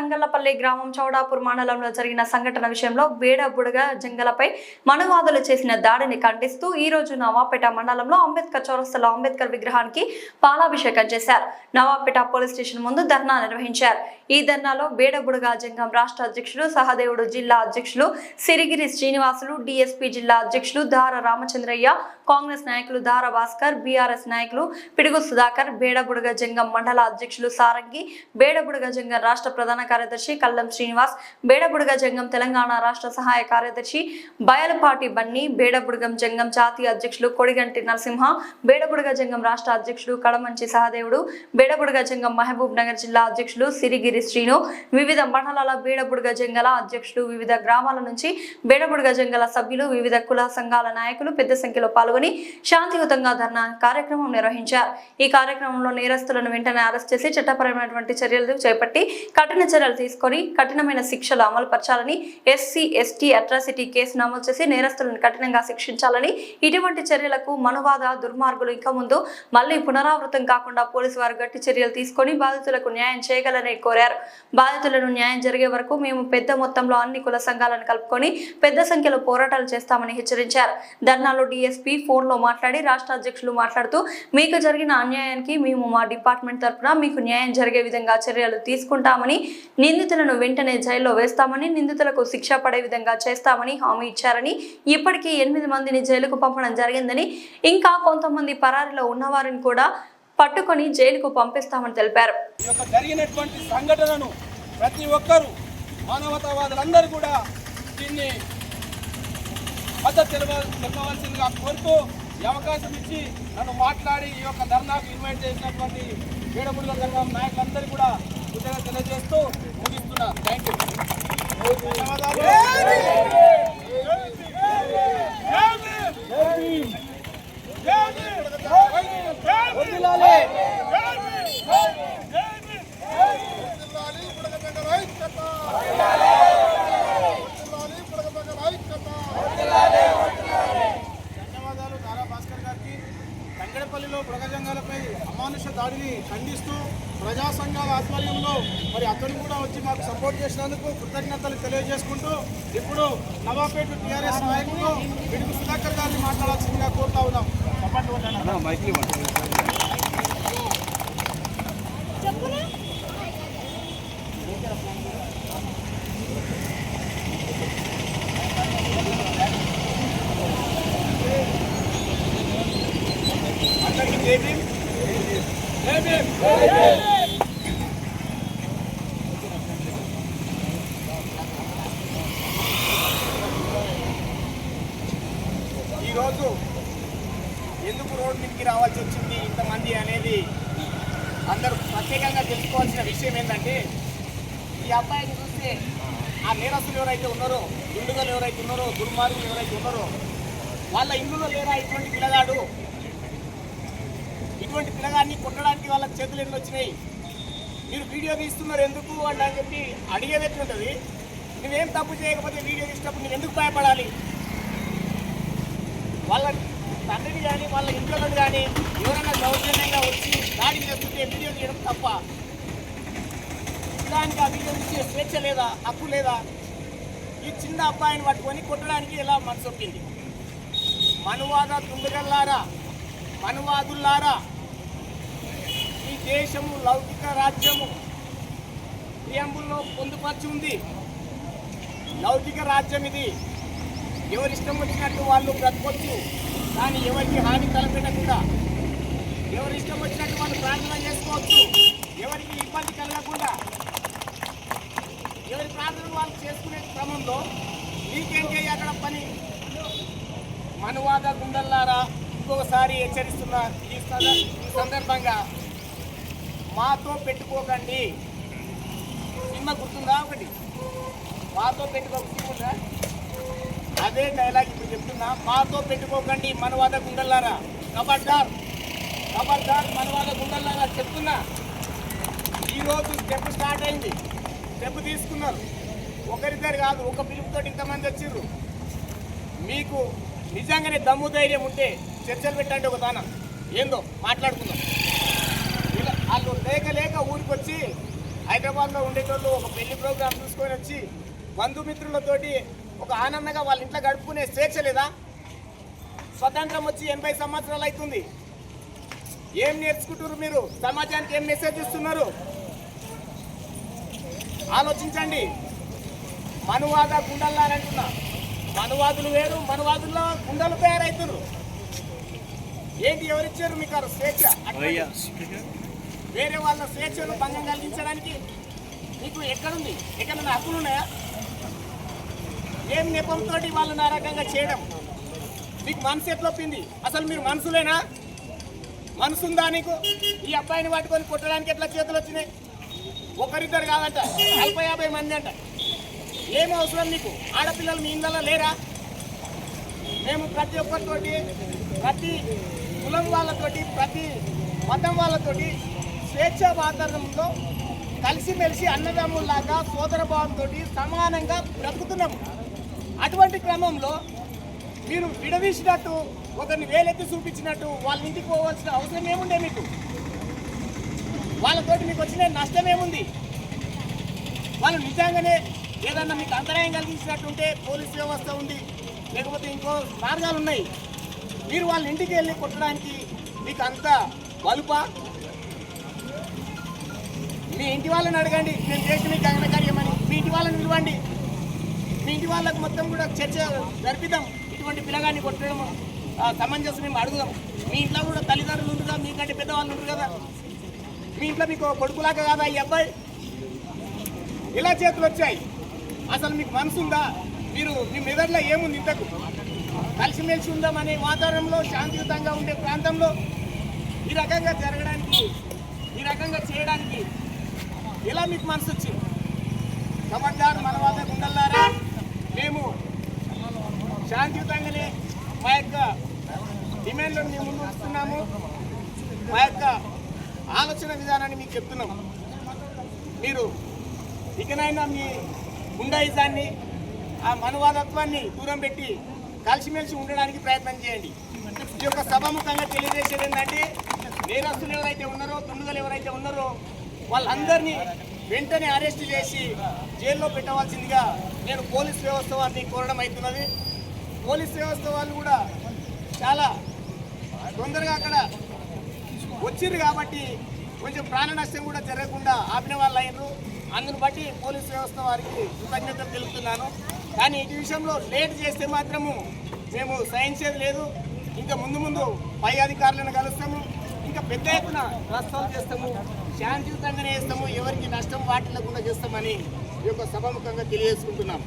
తంగళ్లపల్లి గ్రామం చౌడాపూర్ మండలంలో జరిగిన సంఘటన విషయంలో బేడ బుడగ జంగలపై మనువాదులు చేసిన దాడిని ఖండిస్తూ ఈ రోజు నవాపేట మండలంలో అంబేద్కర్ చౌరస్తాలో అంబేద్కర్ విగ్రహానికి పాలాభిషేకం చేశారు. నవాపేట పోలీస్ స్టేషన్ ముందు ధర్నా నిర్వహించారు. ఈ ధర్నాలో బేడ బుడగ జంగం రాష్ట్ర అధ్యక్షులు సహదేవుడు, జిల్లా అధ్యక్షులు సిరిగిరి శ్రీనివాసులు, డిఎస్పీ జిల్లా అధ్యక్షులు దార రామచంద్రయ్య, కాంగ్రెస్ నాయకులు దార భాస్కర్, బీఆర్ఎస్ నాయకులు పిడుగు సుధాకర్, బేడబుడగ జంగం మండల అధ్యక్షులు సారంగి, బేడబుడగ జంగం రాష్ట్ర ప్రధాన కార్యదర్శి కల్లం శ్రీనివాస్, బేడబుడగ జంగం తెలంగాణ రాష్ట్ర సహాయ కార్యదర్శి బయలుపాటి బన్నీ, బేడబుడగం జంగం జాతీయ అధ్యక్షులు కొడిగంటి నరసింహ, బేడబుడగ జంగం రాష్ట్ర అధ్యక్షుడు కడమంచి సహదేవుడు, బేడబుడగ జంగం మహబూబ్ నగర్ జిల్లా అధ్యక్షులు సిరిగిరి శ్రీను, వివిధ మండలాల బేడబుడగ జంగల అధ్యక్షులు, వివిధ గ్రామాల నుంచి బేడబుడగ జంగల సభ్యులు, వివిధ కుల సంఘాల నాయకులు పెద్ద సంఖ్యలో పాల్గొని శాంతియుతంగా ధర్నా కార్యక్రమం నిర్వహించారు. ఈ కార్యక్రమంలో నేరస్తులను వెంటనే అరెస్ట్ చేసి చట్టపరమైనటువంటి చర్యలు చేపట్టి కఠిన చర్యలు తీసుకొని కఠినమైన శిక్షలు అమలు పరచాలని, ఎస్సీ ఎస్టీ అట్రాసిటీ కేసు నమోదు చేసి నేరస్తులను కఠినంగా శిక్షించాలని, ఇటువంటి చర్యలకు మనువాద దుర్మార్గులు ఇక ముందు మళ్లీ పునరావృతం కాకుండా పోలీసు వారు గట్టి చర్యలు తీసుకొని బాధితులకు న్యాయం చేయగలని కోరారు. బాధితులను న్యాయం జరిగే వరకు మేము పెద్ద మొత్తంలో అన్ని కుల సంఘాలను కలుపుకొని పెద్ద సంఖ్యలో పోరాటాలు చేస్తామని హెచ్చరించారు. ధర్నాలో డిఎస్పీ ఫోన్లో మాట్లాడి రాష్ట్ర అధ్యక్షులు మాట్లాడుతూ, మీకు జరిగిన అన్యాయానికి మేము మా డిపార్ట్మెంట్ తరఫున మీకు న్యాయం జరిగే విధంగా చర్యలు తీసుకుంటామని, నిందితులను వెంటనే జైల్లో వేస్తామని, నిందితులకు శిక్ష పడే విధంగా చేస్తామని హామీ ఇచ్చారని, ఇప్పటికీ 8 మందిని జైలుకు పంపడం జరిగిందని, ఇంకా కొంతమంది పరారీలో ఉన్నవారిని కూడా పట్టుకొని జైలుకు పంపిస్తామని తెలిపారు. జరిగినటువంటి సంఘటనను ప్రతి ఒక్కరూ మానవతావాదులందరూ కూడా దీన్ని మద్దతు తెలపవలసిందిగా కోరుతూ ఈ అవకాశం ఇచ్చి నన్ను మాట్లాడి ఈ యొక్క ధర్నాకు ఇన్వైట్ చేసినటువంటి బేడబుడగ జంగం నాయకులందరూ కూడా కృతజ్ఞతలు తెలియజేస్తూ ముగిస్తున్నా. Thank you. ధన్యవాదాలు. దారా భాస్కర్ గారికి తంగడపల్లిలో బుడగ జంగాలపై అమానుష దాడిని ఖండిస్తూ ప్రజా సంఘాల ఆధ్వర్యంలో మరి అతను కూడా వచ్చి మాకు సపోర్ట్ చేసినందుకు కృతజ్ఞతలు తెలియజేసుకుంటూ ఇప్పుడు నవాపేట టీఆర్ఎస్ నాయకులు పిడుగు సుధాకర్ గారిని మాట్లాడాల్సిందిగా కోరుతా ఉన్నాం. ఈరోజు ఎందుకు రోడ్డు మీదకి రావాల్సి వచ్చింది ఇంతమంది అనేది అందరూ ప్రత్యేకంగా తెలుసుకోవాల్సిన విషయం ఏంటంటే, ఈ అబ్బాయిని చూస్తే ఆ నేరస్తులు ఎవరైతే ఉన్నారో, దుండుగలు ఎవరైతే ఉన్నారో, దుర్మార్గులు ఎవరైతే ఉన్నారో వాళ్ళ ఇందులో లేరా ఇటువంటి పిల్లగాడు? ఇటువంటి పిల్లగాడిని కొట్టడానికి వాళ్ళ చేతులు ఎన్ని వచ్చినాయి? మీరు వీడియో తీస్తున్నారు ఎందుకు అని చెప్పి అడిగేది ఎట్లుంటుంది? నువ్వేం తప్పు చేయకపోతే వీడియో తీసినప్పుడు నేను ఎందుకు భయపడాలి? వాళ్ళ తండ్రిని కానీ వాళ్ళ ఇంట్లో కానీ ఎవరైనా దౌర్జన్యంగా వచ్చి దాడి చేస్తుంటే వీడియో తీయడం తప్ప? దానికి ఆ వీడియో తీసే స్వేచ్ఛ లేదా, హక్కు లేదా? ఈ చిన్న అబ్బాయిని పట్టుకొని కొట్టడానికి ఎలా మనసొప్పింది? మనువాద దుండగల్లారా, మనువాదుల్లారా, ఈ దేశము లౌకిక రాజ్యము ప్రియంబుల్లో పొందుపరిచి ఉంది. లౌకిక రాజ్యం ఇది. ఎవరిష్టం వచ్చినట్టు వాళ్ళు బ్రతకొచ్చు, కానీ ఎవరికి హాని తలపెట్టకుండా ఎవరిష్టం వచ్చినట్టు వాళ్ళు ప్రార్థన చేసుకోవచ్చు. ఎవరికి ఇబ్బంది కలగకుండా ఎవరి ప్రార్థన వాళ్ళు చేసుకునే క్రమంలో మీకేంటి అక్కడ పని? మనువాద గుండల్లారా, ఇంకొకసారి హెచ్చరిస్తున్నా, ఈ సందర్భంగా మాతో పెట్టుకోకండి. సినిమా గుర్తుందా? ఒకటి మాతో పెట్టుకోకుండా అదే డైలాగ్ ఇప్పుడు చెప్తున్నా. మాతో పెట్టుకోకండి మనువాద గుండల్లారా, ఖబర్దార్ ఖబర్దార్ మనువాద గుండల్లారా చెప్తున్నా. ఈరోజు స్టెప్ స్టార్ట్ అయింది, స్టెప్ తీసుకున్నారు. ఒకరిద్దరు కాదు, ఒక పిలుపుతో ఇంతమంది వచ్చిర్రు. మీకు నిజంగానే దమ్ము ధైర్యం ఉంటే చర్చలు పెట్టండి. ఒక దాన ఏందో మాట్లాడుకుందాం. వాళ్ళు లేక ఊరికి వచ్చి హైదరాబాద్లో ఉండేటోళ్ళు ఒక పెళ్లి ప్రోగ్రాం చూసుకొని వచ్చి బంధుమిత్రులతోటి ఒక ఆనందంగా వాళ్ళ ఇంట్లో గడుపుకునే స్వేచ్ఛ లేదా? స్వతంత్రం వచ్చి 80 సంవత్సరాలు అవుతుంది. ఏం నేర్చుకుంటున్నారు మీరు? సమాజానికి ఏం మెసేజ్ ఇస్తున్నారు? ఆలోచించండి. మనువాద గుండల్లారంటున్నా. మనువాదులు వేరు, మనువాదుల్లో గుండెలు తయారవుతున్నారు. ఏంటి, ఎవరిచ్చారు మీకు ఆ స్వేచ్ఛ? వేరే వాళ్ళ స్వేచ్ఛను భంగం కలిగించడానికి మీకు ఎక్కడుంది? ఎక్కడన్నా హక్కులు ఉన్నాయా? ఏం నెపంతో వాళ్ళని ఆ రకంగా చేయడం? మీకు మనసు ఎట్లొప్పింది? అసలు మీరు మనసులేనా? మనసుందా నీకు? ఈ అబ్బాయిని పట్టుకొని కొట్టడానికి ఎట్లా చేతులు వచ్చినాయి? ఒకరిద్దరు కాదంట, 40-50 మంది అంట. ఏం అవసరం నీకు? ఆడపిల్లలు మీ ఇంట్లో లేరా? మేము ప్రతి ఒక్కరితోటి, ప్రతి కులం వాళ్ళతోటి, ప్రతి మతం వాళ్ళతోటి స్వేచ్ఛ వాతావరణంలో కలిసిమెలిసి అన్నదమ్ముల్లాగా సోదర భావంతో సమానంగా బ్రతుకుతున్నాము. అటువంటి క్రమంలో మీరు విడదీసినట్టు, ఒకరిని వేలెత్తి చూపించినట్టు వాళ్ళ ఇంటికి పోవాల్సిన అవసరం ఏముండే మీకు? వాళ్ళతోటి మీకు వచ్చిన నష్టం ఏముంది? వాళ్ళు నిజంగానే ఏదన్నా మీకు అంతరాయం కలిగించినట్టుంటే పోలీస్ వ్యవస్థ ఉంది, లేకపోతే ఇంకో మార్గాలు ఉన్నాయి. మీరు వాళ్ళ ఇంటికి వెళ్ళి కొట్టడానికి మీకు అంత బలుపా? మీ ఇంటి వాళ్ళని అడగండి, నేను చేసిన గగన కార్యమని. మీ ఇంటి వాళ్ళని పిలవండి. మీ ఇంటి వాళ్ళకు మొత్తం కూడా చర్చ జరిపిద్దాం. ఇటువంటి పిల్లగాన్ని కొట్టడం సమంజసం మేము అడుగుదాం. మీ ఇంట్లో కూడా తల్లిదండ్రులు ఉంటారు కదా, మీకంటే పెద్దవాళ్ళు ఉంటారు కదా. మీ ఇంట్లో మీకు కొడుకులాగా కాదా ఈ అబ్బాయి? ఇలా చేతులు వచ్చాయి. అసలు మీకు మనసు ఉందా? మీరు మీ మెదడులో ఏముంది? ఇంతకు కలిసిమెలిసి ఉందామనే వాతావరణంలో, శాంతియుతంగా ఉండే ప్రాంతంలో ఈ రకంగా జరగడానికి, ఈ రకంగా చేయడానికి ఎలా మీకు మనసు వచ్చింది? ఖబర్దారు మనవాద గుండల్లారా, మేము శాంతియుతంగానే మా యొక్క డిమాండ్లను మేము ముందు వస్తున్నాము. మా యొక్క ఆలోచన విధానాన్ని మీకు చెప్తున్నాం. మీరు ఇకనైనా మీ గుండాయిజాన్ని, ఆ మనువాదత్వాన్ని దూరం పెట్టి కలిసిమెలిసి ఉండడానికి ప్రయత్నం చేయండి. ఈ యొక్క సభాముఖంగా తెలియజేసేది ఏంటంటే, నేరస్తులు ఎవరైతే ఉన్నారో, దుండుగలు ఎవరైతే ఉన్నారో వాళ్ళందరినీ వెంటనే అరెస్ట్ చేసి జైల్లో పెట్టవలసిందిగా నేను పోలీస్ వ్యవస్థ వారిని కోరడం అవుతున్నది. పోలీస్ వ్యవస్థ వాళ్ళు కూడా చాలా తొందరగా అక్కడ వచ్చిర్రు కాబట్టి కొంచెం ప్రాణ నష్టం కూడా జరగకుండా ఆపిన వాళ్ళు అయినరు. అందును బట్టి పోలీస్ వ్యవస్థ వారికి కృతజ్ఞతలు తెలుపుతున్నాను. కానీ ఈ విషయంలో లేట్ చేస్తే మాత్రము మేము సహించేది లేదు. ఇంకా ముందు పై అధికారులను కలుస్తాము, ఇంకా పెద్ద ఎత్తున ప్రస్తావన చేస్తాము, శాంతియుతంగానే చేస్తాము, ఎవరికి నష్టం వాటిల్లకుండా చేస్తామని ఈ యొక్క సభాముఖంగా తెలియజేసుకుంటున్నాం.